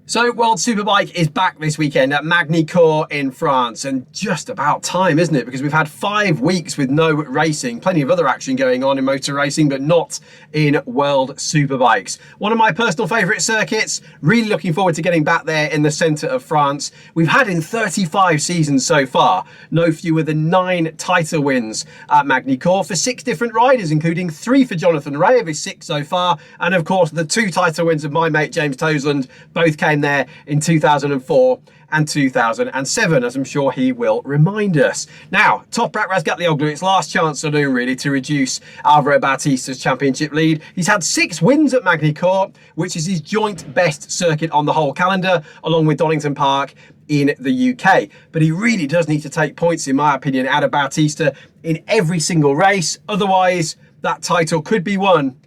So World Superbike is back this weekend at Magny-Cours in France, and just about time, isn't it? Because we've had 5 weeks with no racing, plenty of other action going on in motor racing, but not in World Superbikes. One of my personal favourite circuits, really looking forward to getting back there in the centre of France. We've had in 35 seasons so far, no fewer than 9 title wins at Magny-Cours for 6 different riders, including 3 for Jonathan Rea of his 6 so far, and of course the 2 title wins of my mate James Toseland, both came there in 2004 and 2007, as I'm sure he will remind us. Now, Toprak Razgatlioglu, it's last chance saloon really to reduce Alvaro Bautista's championship lead. He's had 6 wins at Magny-Cours, which is his joint best circuit on the whole calendar, along with Donington Park in the UK. But he really does need to take points, in my opinion, out of Bautista in every single race. Otherwise, that title could be won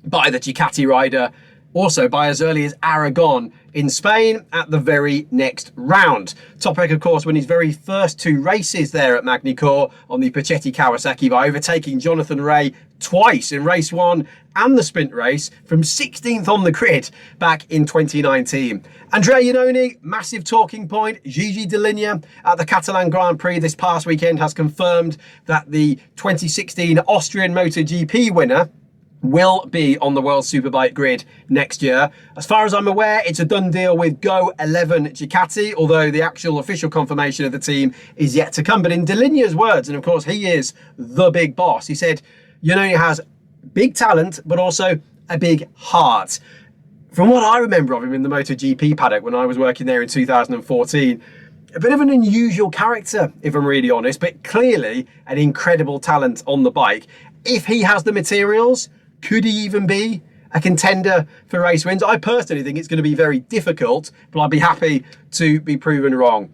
by the Ducati rider, also by as early as Aragon in Spain at the very next round. Toprak, of course, won his very first 2 races there at Magny-Cours on the Pacetti Kawasaki by overtaking Jonathan Rea twice in race 1 and the sprint race from 16th on the grid back in 2019. Andrea Iannone, massive talking point. Gigi Dell'Igna at the Catalan Grand Prix this past weekend has confirmed that the 2016 Austrian MotoGP winner will be on the World Superbike grid next year. As far as I'm aware, it's a done deal with Go 11 Ducati, although the actual official confirmation of the team is yet to come. But in Dell'Igna's words, and of course he is the big boss, he said, he has big talent, but also a big heart. From what I remember of him in the MotoGP paddock when I was working there in 2014, a bit of an unusual character, if I'm really honest, but clearly an incredible talent on the bike. If he has the materials, could he even be a contender for race wins? I personally think it's going to be very difficult, but I'd be happy to be proven wrong.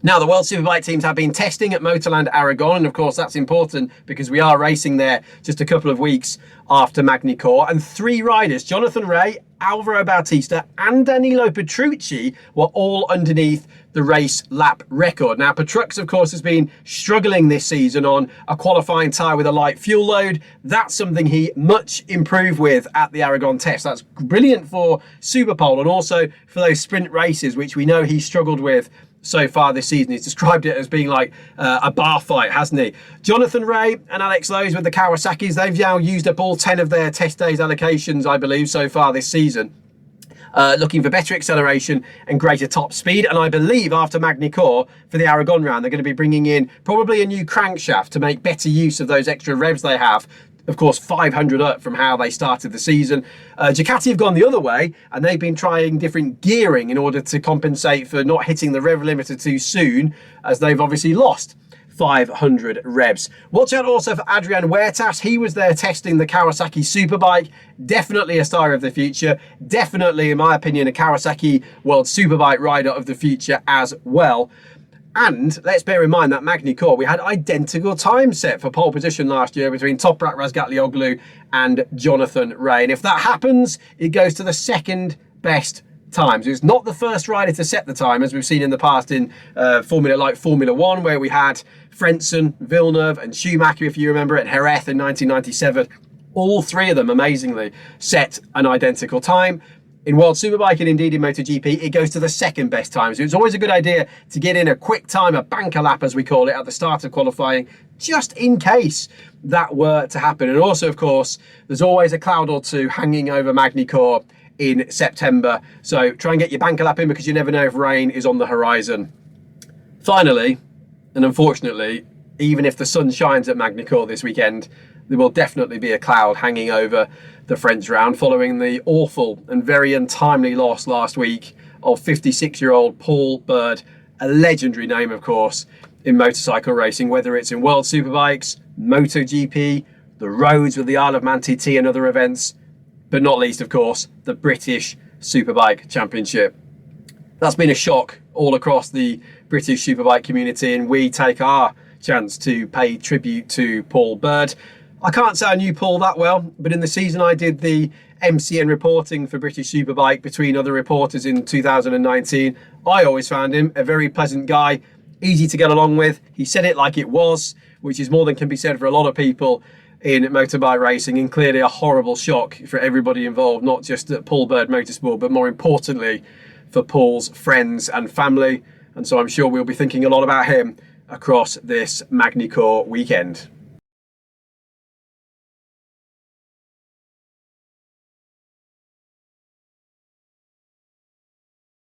Now, the World Superbike teams have been testing at Motorland Aragon, and of course that's important because we are racing there just a couple of weeks after Magny-Cours, and 3 riders, Jonathan Rea, Alvaro Bautista and Danilo Petrucci, were all underneath the race lap record. Now, Petrux, of course, has been struggling this season on a qualifying tyre with a light fuel load. That's something he much improved with at the Aragon test. That's brilliant for Superpole and also for those sprint races, which we know he struggled with so far this season. He's described it as being like a bar fight, hasn't he? Jonathan Rea and Alex Lowe's with the Kawasaki's, they've now used up all 10 of their test days allocations, I believe, so far this season. Looking for better acceleration and greater top speed. And I believe after Magny-Cours for the Aragon round, they're going to be bringing in probably a new crankshaft to make better use of those extra revs they have. Of course, 500 up from how they started the season. Ducati have gone the other way, and they've been trying different gearing in order to compensate for not hitting the rev limiter too soon, as they've obviously lost 500 revs. Watch out also for Adrian Huertas. He was there testing the Kawasaki Superbike. Definitely a star of the future. Definitely, in my opinion, a Kawasaki World Superbike rider of the future as well. And let's bear in mind that Magny-Cours, we had identical time set for pole position last year between Toprak Razgatlioglu and Jonathan Rea. And if that happens, it goes to the second best time. So it's not the first rider to set the time, as we've seen in the past in Formula 1, where we had Frentzen, Villeneuve and Schumacher, if you remember, at Jerez in 1997. All 3 of them, amazingly, set an identical time. In World Superbike and indeed in MotoGP, it goes to the second best time. So it's always a good idea to get in a quick time, a banker lap as we call it, at the start of qualifying, just in case that were to happen. And also, of course, there's always a cloud or 2 hanging over Magny-Cours in September. So try and get your banker lap in, because you never know if rain is on the horizon. Finally, and unfortunately, even if the sun shines at Magny-Cours this weekend, there will definitely be a cloud hanging over the French round following the awful and very untimely loss last week of 56-year-old Paul Bird, a legendary name, of course, in motorcycle racing, whether it's in World Superbikes, MotoGP, the roads with the Isle of Man TT and other events, but not least, of course, the British Superbike Championship. That's been a shock all across the British Superbike community, and we take our chance to pay tribute to Paul Bird. I can't say I knew Paul that well, but in the season I did the MCN reporting for British Superbike between other reporters in 2019, I always found him a very pleasant guy, easy to get along with. He said it like it was, which is more than can be said for a lot of people in motorbike racing, and clearly a horrible shock for everybody involved, not just at Paul Bird Motorsport, but more importantly for Paul's friends and family. And so I'm sure we'll be thinking a lot about him across this Magny-Cours weekend.